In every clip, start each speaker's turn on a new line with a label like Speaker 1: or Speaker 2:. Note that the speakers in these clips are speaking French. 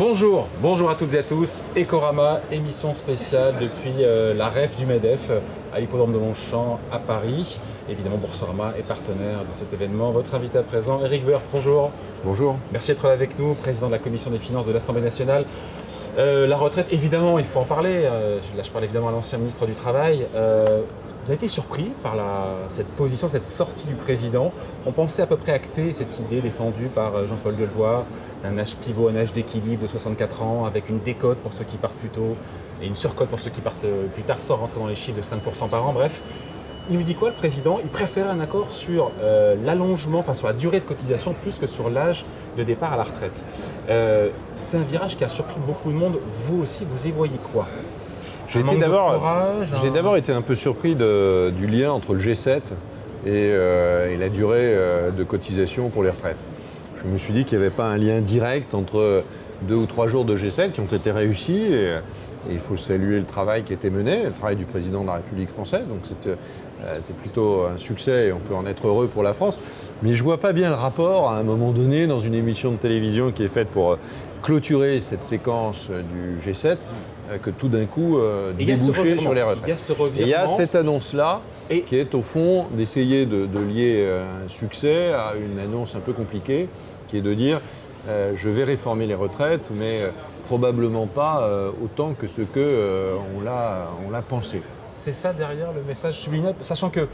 Speaker 1: Bonjour à toutes et à tous. Ecorama, émission spéciale depuis la REF du MEDEF à l'hippodrome de Longchamp à Paris. Évidemment, Boursorama est partenaire de cet événement. Votre invité à présent, Eric Woerth, bonjour.
Speaker 2: Bonjour.
Speaker 1: Merci d'être là avec nous, président de la Commission des finances de l'Assemblée nationale. La retraite, évidemment, il faut en parler. Là, je parle évidemment à l'ancien ministre du Travail. Vous avez été surpris par cette position, cette sortie du président. On pensait à peu près acter cette idée défendue par Jean-Paul Delevoye, un âge pivot, un âge d'équilibre de 64 ans, avec une décote pour ceux qui partent plus tôt et une surcote pour ceux qui partent plus tard, sans rentrer dans les chiffres de 5% par an. Bref, il nous dit quoi le président? Il préfère un accord sur l'allongement, enfin sur la durée de cotisation plus que sur l'âge de départ à la retraite. C'est un virage qui a surpris beaucoup de monde. Vous aussi, vous y voyez quoi?
Speaker 2: J'ai d'abord été un peu surpris du lien entre le G7 et la durée de cotisation pour les retraites. Je me suis dit qu'il n'y avait pas un lien direct entre 2 ou 3 jours de G7 qui ont été réussis et il faut saluer le travail qui a été mené, le travail du président de la République française. Donc c'était plutôt un succès et on peut en être heureux pour la France. Mais je ne vois pas bien le rapport à un moment donné dans une émission de télévision qui est faite pour clôturer cette séquence du G7 que tout d'un coup déboucher sur les retraites.
Speaker 1: Il
Speaker 2: y a cette annonce-là qui est au fond d'essayer de lier un succès à une annonce un peu compliquée qui est de dire je vais réformer les retraites mais probablement pas autant que ce qu'on l'a pensé.
Speaker 1: C'est ça derrière le message subliminal, sachant que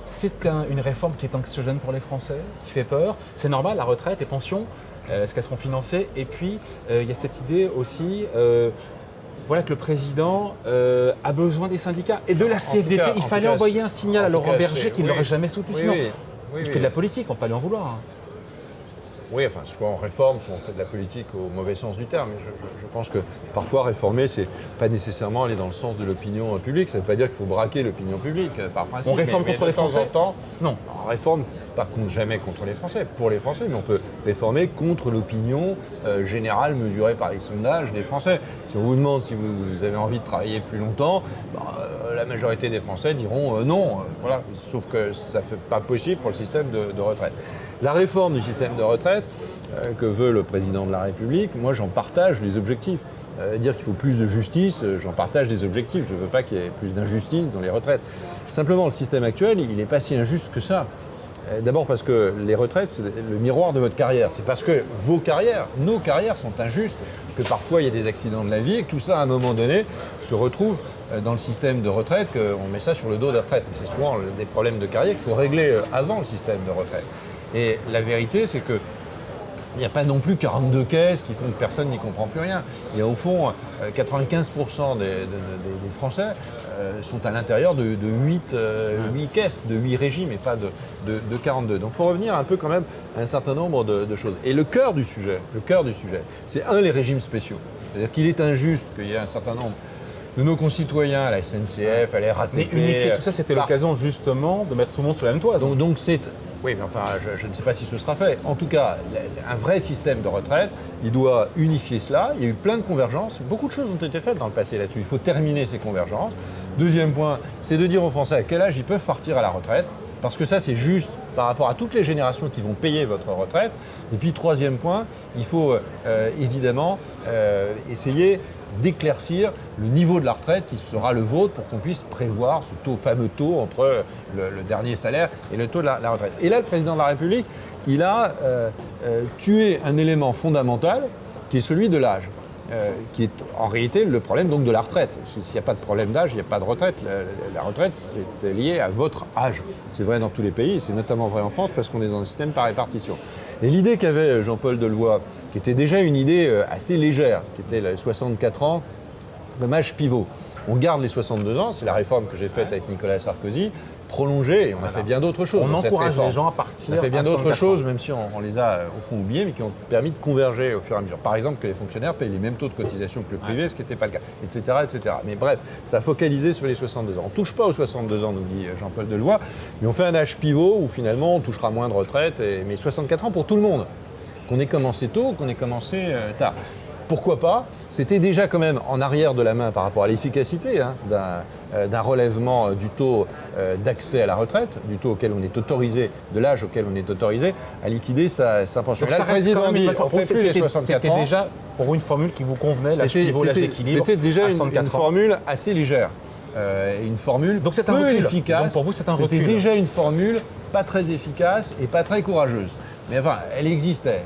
Speaker 1: c'est une réforme qui est anxiogène pour les Français, qui fait peur. C'est normal, la retraite, les pensions, est-ce qu'elles seront financées? Et puis, il y a cette idée aussi que le président a besoin des syndicats et de la CFDT. Il fallait envoyer un signal à Laurent Berger qui ne l'aurait jamais soutenu. Sinon, il fait de la politique, on ne peut pas lui en vouloir.
Speaker 2: Oui, enfin, soit on réforme, soit on fait de la politique au mauvais sens du terme. Je pense que parfois réformer, c'est pas nécessairement aller dans le sens de l'opinion publique. Ça ne veut pas dire qu'il faut braquer l'opinion publique par principe.
Speaker 1: On réforme contre les Français?
Speaker 2: Non, on réforme pas jamais contre les Français, pour les Français, mais on peut réformer contre l'opinion générale mesurée par les sondages des Français. Si on vous demande si vous avez envie de travailler plus longtemps, la majorité des Français diront non. Voilà. Sauf que ça ne fait pas possible pour le système de retraite. La réforme du système de retraite que veut le président de la République, moi j'en partage les objectifs. Dire qu'il faut plus de justice, j'en partage les objectifs. Je ne veux pas qu'il y ait plus d'injustice dans les retraites. Simplement, le système actuel, il n'est pas si injuste que ça. D'abord parce que les retraites, c'est le miroir de votre carrière. C'est parce que vos carrières, nos carrières sont injustes que parfois il y a des accidents de la vie et que tout ça, à un moment donné, se retrouve dans le système de retraite, qu'on met ça sur le dos des retraites. C'est souvent des problèmes de carrière qu'il faut régler avant le système de retraite. Et la vérité, c'est que il n'y a pas non plus 42 caisses qui font que personne n'y comprend plus rien. Il y a au fond 95% des Français sont à l'intérieur de 8 caisses, de 8 régimes et pas de 42. Donc il faut revenir un peu quand même à un certain nombre de choses. Et le cœur du sujet, c'est les régimes spéciaux. C'est-à-dire qu'il est injuste qu'il y ait un certain nombre de nos concitoyens, à la SNCF, à la RATP.
Speaker 1: Mais unifier tout ça, c'était l'occasion justement de mettre tout le monde sur la même toise.
Speaker 2: Donc c'est... Oui, mais enfin, je ne sais pas si ce sera fait. En tout cas, un vrai système de retraite, il doit unifier cela. Il y a eu plein de convergences. Beaucoup de choses ont été faites dans le passé là-dessus. Il faut terminer ces convergences. Deuxième point, c'est de dire aux Français à quel âge ils peuvent partir à la retraite. Parce que ça, c'est juste par rapport à toutes les générations qui vont payer votre retraite. Et puis, troisième point, il faut évidemment essayer d'éclaircir le niveau de la retraite qui sera le vôtre pour qu'on puisse prévoir ce fameux taux entre le dernier salaire et le taux de la retraite. Et là, le président de la République, il a tué un élément fondamental qui est celui de l'âge. Qui est en réalité le problème donc de la retraite. S'il n'y a pas de problème d'âge, il n'y a pas de retraite. La retraite, c'est lié à votre âge. C'est vrai dans tous les pays, et c'est notamment vrai en France parce qu'on est dans un système par répartition. Et l'idée qu'avait Jean-Paul Delevoye, qui était déjà une idée assez légère, qui était les 64 ans comme âge pivot. On garde les 62 ans, c'est la réforme que j'ai faite avec Nicolas Sarkozy, prolongée, et on a fait bien d'autres choses.
Speaker 1: On encourage les gens à partir.
Speaker 2: On a fait bien d'autres choses, même si on les a au fond oubliées, mais qui ont permis de converger au fur et à mesure. Par exemple, que les fonctionnaires payent les mêmes taux de cotisation que le privé, ce qui n'était pas le cas, etc., etc. Mais bref, ça a focalisé sur les 62 ans. On ne touche pas aux 62 ans, nous dit Jean-Paul Delevoye, mais on fait un âge pivot où finalement on touchera moins de retraite, mais 64 ans pour tout le monde. Qu'on ait commencé tôt ou qu'on ait commencé tard. pourquoi pas? C'était déjà quand même en arrière de la main par rapport à l'efficacité d'un relèvement du taux d'accès à la retraite, du taux auquel on est autorisé, de l'âge auquel on est autorisé à liquider sa pension.
Speaker 1: Donc
Speaker 2: là, le président dit, on fait plus les 64 ans.
Speaker 1: C'était déjà pour une formule qui vous convenait, l'âge pivot, l'âge d'équilibre.
Speaker 2: C'était déjà
Speaker 1: à
Speaker 2: une
Speaker 1: 64 ans.
Speaker 2: formule assez légère. Une formule
Speaker 1: Donc c'est un
Speaker 2: peu
Speaker 1: recul.
Speaker 2: efficace.
Speaker 1: Donc pour vous, c'est un
Speaker 2: C'était
Speaker 1: recul.
Speaker 2: déjà une formule pas très efficace et pas très courageuse. Mais enfin, elle existait.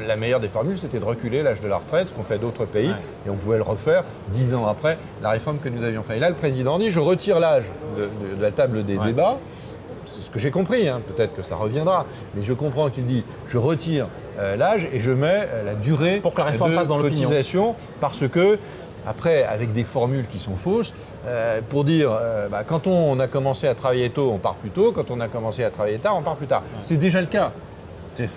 Speaker 2: La meilleure des formules, c'était de reculer l'âge de la retraite, ce qu'ont fait d'autres pays, et on pouvait le refaire 10 ans après la réforme que nous avions faite. Et là, le président dit, je retire l'âge de la table des débats. C'est ce que j'ai compris, hein. Peut-être que ça reviendra, mais je comprends qu'il dit, je retire l'âge et je mets la durée
Speaker 1: pour que la réforme passe dans
Speaker 2: de cotisation, parce que après, avec des formules qui sont fausses, pour dire quand on a commencé à travailler tôt, on part plus tôt, quand on a commencé à travailler tard, on part plus tard. C'est déjà le cas.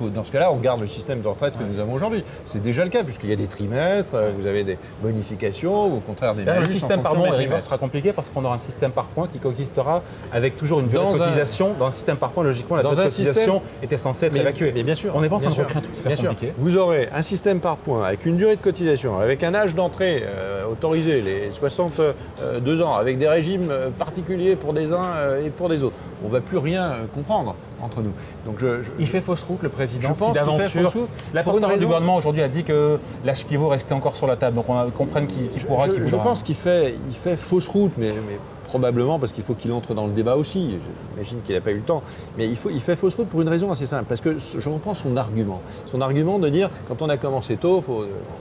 Speaker 2: Dans ce cas-là, on garde le système de retraite que nous avons aujourd'hui. C'est déjà le cas, puisqu'il y a des trimestres, vous avez des bonifications, ou au contraire des malus.
Speaker 1: Le système par mois sera compliqué parce qu'on aura un système par point qui coexistera avec toujours une durée de cotisation. Dans un système par point, logiquement, la durée de cotisation était censée être évacuée.
Speaker 2: Mais bien sûr.
Speaker 1: On n'est pas en train de recréer un truc hyper compliqué.
Speaker 2: Vous aurez un système par point avec une durée de cotisation, avec un âge d'entrée autorisé, les 62 ans, avec des régimes particuliers pour des uns et pour des autres. On ne va plus rien comprendre entre nous. Donc
Speaker 1: il fait fausse route, le président,
Speaker 2: si d'aventure.
Speaker 1: La porte-parole du gouvernement aujourd'hui a dit que l'âge pivot restait encore sur la table, donc on comprenne qui pourra, qui voudra.
Speaker 2: Je pense qu'il fait fausse route, mais probablement parce qu'il faut qu'il entre dans le débat aussi. J'imagine qu'il n'a pas eu le temps. Mais il fait fausse route pour une raison assez simple. Parce que je reprends son argument. Son argument de dire, quand on a commencé tôt,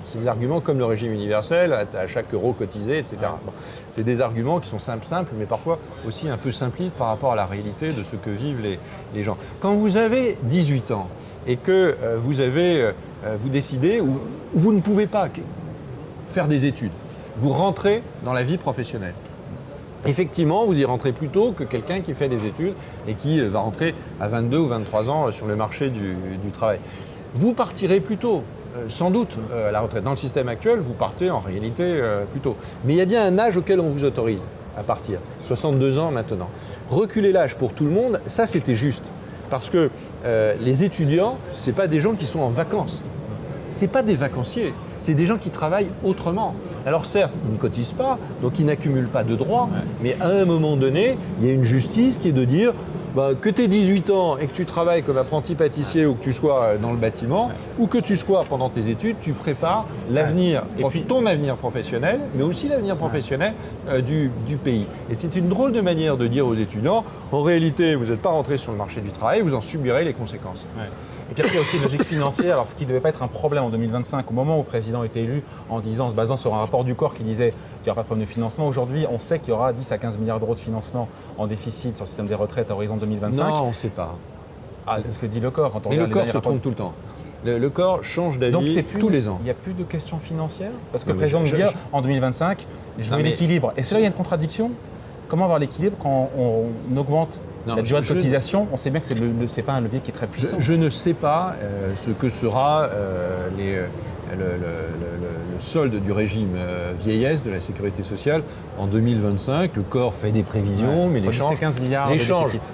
Speaker 2: c'est des arguments comme le régime universel, à chaque euro cotisé, etc. Bon, c'est des arguments qui sont simples, mais parfois aussi un peu simplistes par rapport à la réalité de ce que vivent les gens. Quand vous avez 18 ans et que vous décidez, ou vous ne pouvez pas faire des études, vous rentrez dans la vie professionnelle. Effectivement, vous y rentrez plus tôt que quelqu'un qui fait des études et qui va rentrer à 22 ou 23 ans sur le marché du travail. Vous partirez plus tôt, sans doute, à la retraite. Dans le système actuel, vous partez en réalité plus tôt. Mais il y a bien un âge auquel on vous autorise à partir, 62 ans maintenant. Reculer l'âge pour tout le monde, ça c'était juste. Parce que les étudiants, ce n'est pas des gens qui sont en vacances. Ce n'est pas des vacanciers, c'est des gens qui travaillent autrement. Alors certes, ils ne cotisent pas, donc ils n'accumulent pas de droits, mais à un moment donné, il y a une justice qui est de dire que tu aies 18 ans et que tu travailles comme apprenti pâtissier ou que tu sois dans le bâtiment, ou que tu sois pendant tes études, tu prépares l'avenir, ton avenir professionnel, mais aussi l'avenir professionnel du pays. Et c'est une drôle de manière de dire aux étudiants, en réalité, vous n'êtes pas rentrés sur le marché du travail, vous en subirez les conséquences.
Speaker 1: Ouais. Et puis après, il y a aussi une logique financière. Alors, ce qui ne devait pas être un problème en 2025, au moment où le président était élu, en se basant sur un rapport du corps qui disait qu'il n'y aura pas de problème de financement. Aujourd'hui, on sait qu'il y aura 10 à 15 milliards d'euros de financement en déficit sur le système des retraites à horizon 2025.
Speaker 2: Non, on ne sait pas.
Speaker 1: Ah, c'est ce que dit le corps.
Speaker 2: Mais le corps se trompe tout le temps. Le corps change d'avis tous les ans.
Speaker 1: Il n'y a plus de questions financières. Parce que le président nous dit en 2025, je veux l'équilibre. Et c'est là où il y a une contradiction. Comment avoir l'équilibre quand on augmente la durée de cotisation? On sait bien que ce n'est pas un levier qui est très puissant.
Speaker 2: Je ne sais pas ce que sera le solde du régime vieillesse de la sécurité sociale en 2025. Le corps fait des prévisions, mais
Speaker 1: c'est 15 milliards de déficit.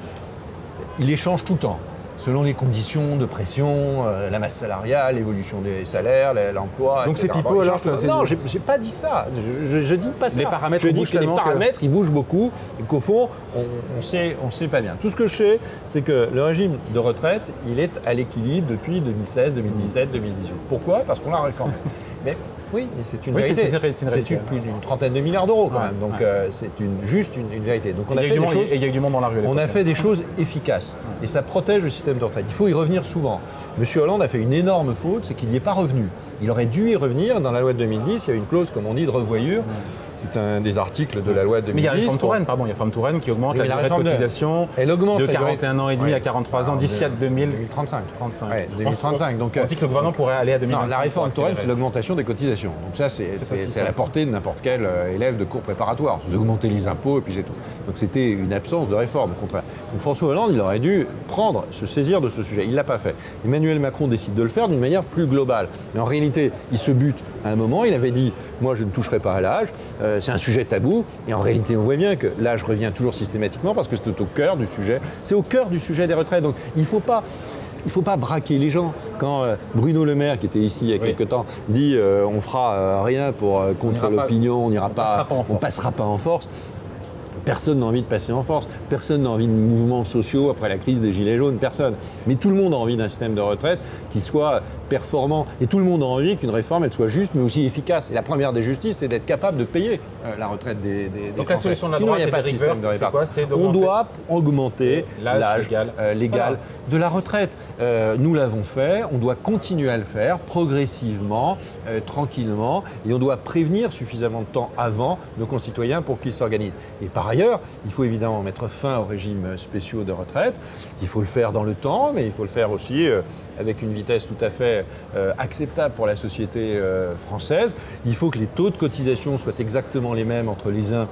Speaker 2: Il les change tout le temps. Selon les conditions de pression, la masse salariale, l'évolution des salaires, l'emploi.
Speaker 1: Donc c'est pipeau alors que
Speaker 2: non, j'ai pas dit ça. Je dis pas ça.
Speaker 1: Les paramètres
Speaker 2: bougent tellement. Les paramètres, ils bougent beaucoup et qu'au fond, on sait pas bien. Tout ce que je sais, c'est que le régime de retraite, il est à l'équilibre depuis 2016, 2017, 2018. Pourquoi? Parce qu'on l'a réformé. Mais oui, mais c'est une vérité. C'est plus d'une trentaine de milliards d'euros quand même. Donc c'est juste une vérité. Donc
Speaker 1: il y a eu du monde dans la rue.
Speaker 2: On a fait des choses efficaces et ça protège le système de retraite. Il faut y revenir souvent. Monsieur Hollande a fait une énorme faute, c'est qu'il n'y est pas revenu. Il aurait dû y revenir. Dans la loi de 2010, il y a une clause, comme on dit, de revoyure. C'est un des articles de la loi de 2010.
Speaker 1: Mais il y a la réforme Touraine, il y a la réforme Touraine qui augmente la durée de cotisation de 41 ans et demi à 43 ans d'ici à 2035.
Speaker 2: 2035. Donc,
Speaker 1: on dit que le gouvernement pourrait aller à 2025.
Speaker 2: Non, la réforme Touraine, c'est l'augmentation des cotisations. Donc ça, c'est à la portée de n'importe quel élève de cours préparatoire. Vous augmentez les impôts et puis c'est tout. Donc c'était une absence de réforme, au contraire. Donc François Hollande, il aurait dû se saisir de ce sujet. Il ne l'a pas fait. Emmanuel Macron décide de le faire d'une manière plus globale. Mais en réalité, il se bute à un moment. Il avait dit, moi je ne toucherai pas à l'âge. C'est un sujet tabou. Et en réalité, on voit bien que l'âge revient toujours systématiquement parce que c'est au cœur du sujet. C'est au cœur du sujet des retraites. Donc il ne faut pas il ne faut pas braquer les gens. Quand Bruno Le Maire, qui était ici il y a quelques temps, dit on fera rien contre l'opinion, on passera pas en force. Personne n'a envie de passer en force. Personne n'a envie de mouvements sociaux après la crise des Gilets jaunes. Personne. Mais tout le monde a envie d'un système de retraite qui soit performant. Et tout le monde a envie qu'une réforme elle soit juste, mais aussi efficace. Et la première des justices, c'est d'être capable de payer la retraite des
Speaker 1: Donc
Speaker 2: Français.
Speaker 1: la solution de la
Speaker 2: Sinon,
Speaker 1: droite
Speaker 2: il n'y a pas de système de répartition. On doit augmenter l'âge légal de la retraite. Nous l'avons fait. On doit continuer à le faire progressivement, tranquillement. Et on doit prévenir suffisamment de temps avant nos concitoyens pour qu'ils s'organisent. Et par ailleurs, il faut évidemment mettre fin aux régimes spéciaux de retraite. Il faut le faire dans le temps, mais il faut le faire aussi avec une vitesse tout à fait acceptable pour la société française. Il faut que les taux de cotisation soient exactement les mêmes entre les uns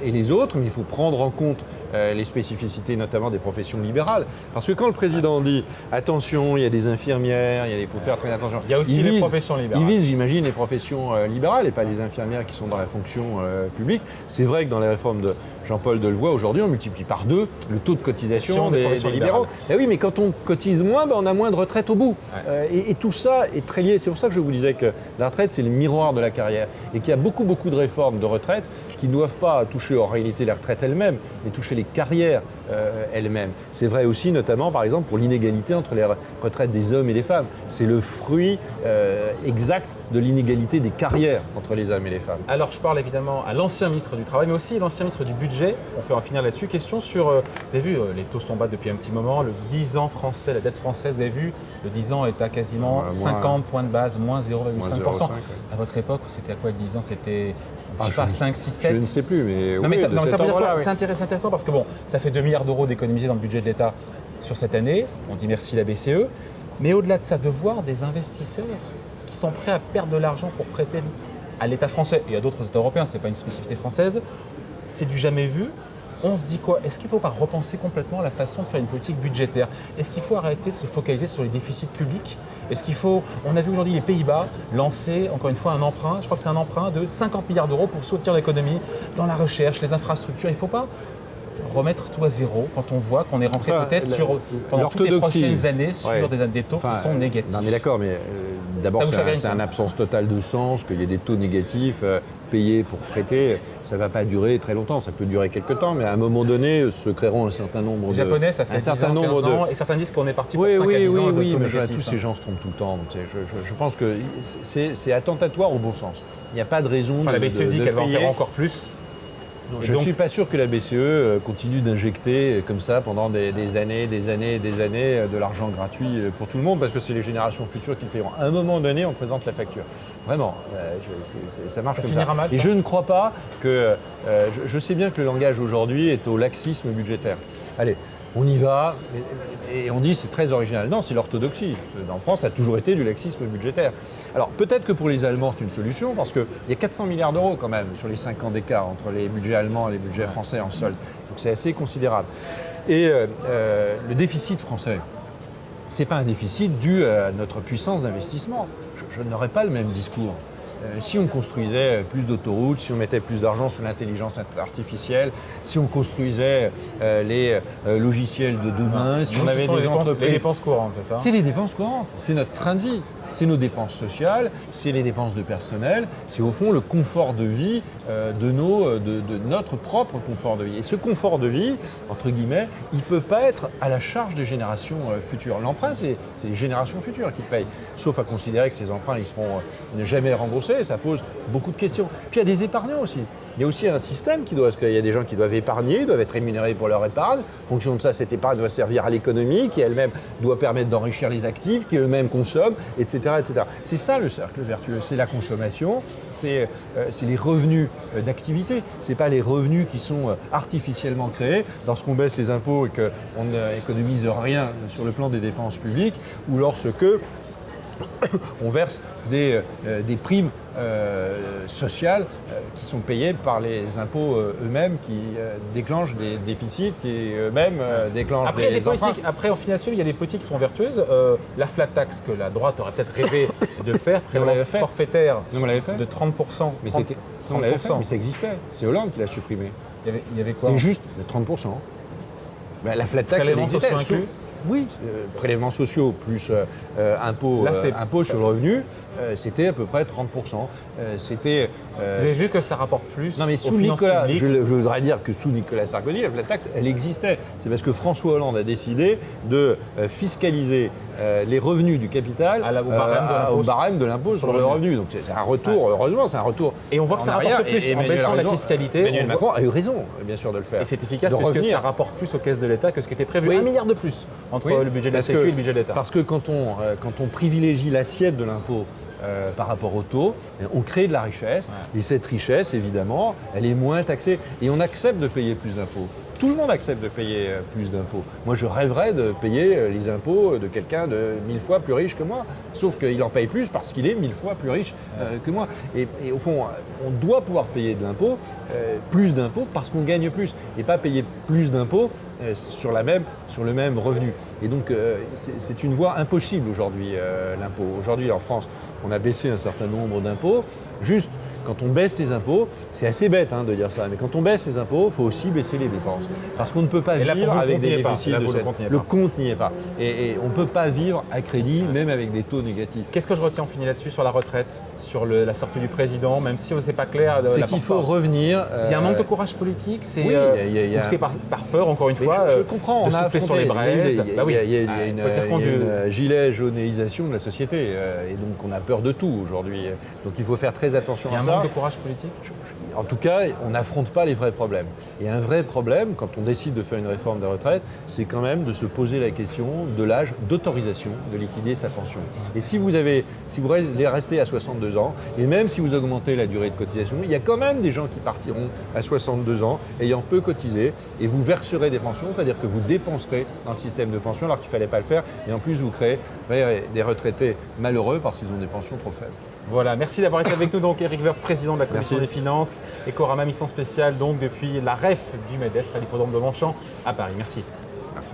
Speaker 2: et les autres, mais il faut prendre en compte les spécificités notamment des professions libérales. Parce que quand le président dit « attention, il y a des infirmières, il faut faire très attention »,
Speaker 1: il y a aussi les professions libérales.
Speaker 2: Il vise, j'imagine, les professions libérales et pas les infirmières qui sont dans la fonction publique. C'est vrai que dans la réforme de Jean-Paul Delevoye, aujourd'hui, on multiplie par 2 le taux de cotisation des libéraux. Eh oui, mais quand on cotise moins, on a moins de retraite au bout. Ouais. Et tout ça est très lié. C'est pour ça que je vous disais que la retraite, c'est le miroir de la carrière. Et qu'il y a beaucoup de réformes de retraite qui ne doivent pas toucher en réalité la retraite elle-même, mais toucher les carrières elles-mêmes. C'est vrai aussi, notamment, par exemple, pour l'inégalité entre les retraites des hommes et des femmes. C'est le fruit exact de l'inégalité des carrières entre les hommes et les femmes.
Speaker 1: Alors, je parle évidemment à l'ancien ministre du Travail, mais aussi à l'ancien ministre du Budget. On fait en finir là-dessus. Question sur, vous avez vu, les taux sont bas depuis un petit moment. Le 10 ans français, la dette française, vous avez vu, le 10 ans est à quasiment 50 points de base, moins 0,5%. Ouais. À votre époque, c'était à quoi le 10 ans? C'était... Je ne sais pas, 5, 6, 7.
Speaker 2: Je ne sais plus, mais
Speaker 1: non,
Speaker 2: oui,
Speaker 1: mais ça,
Speaker 2: de
Speaker 1: non,
Speaker 2: cet ordre-là, oui.
Speaker 1: C'est intéressant parce que bon, ça fait 2 milliards d'euros d'économisés dans le budget de l'État sur cette année. On dit merci la BCE. Mais au-delà de ça, de voir des investisseurs qui sont prêts à perdre de l'argent pour prêter à l'État français et à d'autres États européens, ce n'est pas une spécificité française, c'est du jamais vu. On se dit quoi? Est-ce qu'il ne faut pas repenser complètement la façon de faire une politique budgétaire? Est-ce qu'il faut arrêter de se focaliser sur les déficits publics? Est-ce qu'il faut... On a vu aujourd'hui les Pays-Bas lancer, encore une fois, un emprunt, je crois que c'est un emprunt de 50 milliards d'euros pour soutenir l'économie dans la recherche, les infrastructures. Il ne faut pas remettre tout à zéro quand on voit qu'on est rentré peut-être pendant toutes les prochaines années sur des taux qui sont négatifs.
Speaker 2: Non mais d'accord, mais d'abord c'est une absence totale de sens, qu'il y ait des taux négatifs payés pour prêter, ça ne va pas durer très longtemps, ça peut durer quelques temps, mais à un moment donné se créeront un certain nombre de...
Speaker 1: Les Japonais, ça fait 10 ans, 15 ans, et certains disent qu'on est parti pour 5 à 10 ans de taux négatifs.
Speaker 2: Tous ces gens se trompent tout le temps. Je pense que c'est attentatoire au bon sens. Il n'y a pas de raison
Speaker 1: la BCE dit qu'elle va en faire encore plus.
Speaker 2: Je ne suis pas sûr que la BCE continue d'injecter comme ça pendant des années de l'argent gratuit pour tout le monde, parce que c'est les générations futures qui le paieront. À un moment donné, on présente la facture. Vraiment, ça marche comme ça.
Speaker 1: Mal,
Speaker 2: et je ne crois pas que... je sais bien que le langage aujourd'hui est au laxisme budgétaire. Allez, on y va, et on dit c'est très original. Non, c'est l'orthodoxie. En France, ça a toujours été du laxisme budgétaire. Alors peut-être que pour les Allemands, c'est une solution, parce qu'il y a 400 milliards d'euros quand même sur les 5 ans d'écart entre les budgets allemands et les budgets français en solde. Donc c'est assez considérable. Et le déficit français, ce n'est pas un déficit dû à notre puissance d'investissement. Je n'aurais pas le même discours. Si on construisait plus d'autoroutes, si on mettait plus d'argent sur l'intelligence artificielle, si on construisait les logiciels de demain, si on avait des entreprises...
Speaker 1: Les dépenses courantes, c'est ça?
Speaker 2: C'est les dépenses courantes, c'est notre train de vie. C'est nos dépenses sociales, c'est les dépenses de personnel, c'est au fond le confort de vie de notre propre confort de vie. Et ce confort de vie, entre guillemets, il ne peut pas être à la charge des générations futures. L'emprunt, c'est les générations futures qui payent, sauf à considérer que ces emprunts ils seront jamais remboursés, et ça pose beaucoup de questions. Puis il y a des épargnants aussi. Il y a aussi un système qui doit, parce qu'il y a des gens qui doivent épargner, doivent être rémunérés pour leur épargne. En fonction de ça, cette épargne doit servir à l'économie, qui elle-même doit permettre d'enrichir les actifs, qui eux-mêmes consomment, etc., etc. C'est ça le cercle vertueux, c'est la consommation, c'est les revenus d'activité. Ce n'est pas les revenus qui sont artificiellement créés lorsqu'on baisse les impôts et qu'on n'économise rien sur le plan des dépenses publiques, ou lorsque on verse des primes sociales qui sont payées par les impôts eux-mêmes, qui déclenchent des déficits, qui eux-mêmes déclenchent des emprunts.
Speaker 1: Après, en finalité, il y a des politiques qui sont vertueuses. La flat tax que la droite aurait peut-être rêvé de faire, prélèvement forfaitaire de 30%.
Speaker 2: Mais c'était, on l'avait fait, mais ça existait. C'est Hollande qui l'a supprimé.
Speaker 1: Il y avait quoi?
Speaker 2: C'est juste de 30%. Ben, la flat tax, elle existait. Oui, prélèvements sociaux plus impôts impôt sur le revenu, c'était à peu près 30%. C'était.
Speaker 1: Vous avez vu que ça rapporte plus
Speaker 2: Non mais
Speaker 1: aux
Speaker 2: sous
Speaker 1: finances
Speaker 2: Nicolas,
Speaker 1: publiques.
Speaker 2: je voudrais dire que sous Nicolas Sarkozy, la flat tax, elle existait. C'est parce que François Hollande a décidé de fiscaliser les revenus du capital au barème de l'impôt sur le revenu. Donc c'est un retour, heureusement, c'est un retour.
Speaker 1: Et on voit que ça rapporte plus en baissant la fiscalité.
Speaker 2: Emmanuel Macron a eu raison, bien sûr, de le faire.
Speaker 1: Et c'est efficace
Speaker 2: de
Speaker 1: parce que
Speaker 2: revenir.
Speaker 1: ça rapporte plus aux caisses de l'État que ce qui était prévu.
Speaker 2: Oui.
Speaker 1: 1 milliard de plus entre le budget de la Sécu et le budget de l'État.
Speaker 2: Parce que quand on privilégie l'assiette de l'impôt par rapport au taux, on crée de la richesse. Ouais. Et cette richesse, évidemment, elle est moins taxée. Et on accepte de payer plus d'impôts. Tout le monde accepte de payer plus d'impôts. Moi, je rêverais de payer les impôts de quelqu'un de 1000 fois plus riche que moi. Sauf qu'il en paye plus parce qu'il est 1000 fois plus riche que moi. Et au fond, on doit pouvoir payer de l'impôt, plus d'impôts, parce qu'on gagne plus. Et pas payer plus d'impôts sur le même revenu. Et donc, c'est une voie impossible aujourd'hui, l'impôt. Aujourd'hui, en France, on a baissé un certain nombre d'impôts. Juste, quand on baisse les impôts, c'est assez bête de dire ça, mais quand on baisse les impôts, il faut aussi baisser les dépenses. Parce qu'on ne peut pas vivre avec des déficits de cette... Le compte n'y est pas. Et on ne peut pas vivre à crédit, même avec des taux négatifs.
Speaker 1: Qu'est-ce que je retiens, on finit là-dessus, sur la retraite, sur la sortie du président, même si c'est pas clair.
Speaker 2: C'est qu'il faut revenir...
Speaker 1: Il y a un manque de courage politique, c'est c'est par peur, encore une
Speaker 2: mais
Speaker 1: fois,
Speaker 2: je comprends,
Speaker 1: de
Speaker 2: on a
Speaker 1: souffler sur les braises.
Speaker 2: Il y a une gilet jaunéisation de la société, et donc on a peur de tout aujourd'hui. Donc il faut faire très attention à ça.
Speaker 1: Il y a un manque de courage politique ?
Speaker 2: En tout cas, on n'affronte pas les vrais problèmes. Et un vrai problème, quand on décide de faire une réforme des retraites, c'est quand même de se poser la question de l'âge d'autorisation de liquider sa pension. Et si vous restez à 62 ans, et même si vous augmentez la durée de cotisation, il y a quand même des gens qui partiront à 62 ans, ayant peu cotisé, et vous verserez des pensions, c'est-à-dire que vous dépenserez dans le système de pension alors qu'il ne fallait pas le faire, et en plus vous créez des retraités malheureux parce qu'ils ont des pensions trop faibles.
Speaker 1: Voilà, merci d'avoir été avec nous, donc Éric Woerth, président de la Commission des Finances, et Corama, mission spéciale donc depuis la REF du MEDEF à l'hippodrome de Longchamp à Paris. Merci.
Speaker 2: Merci.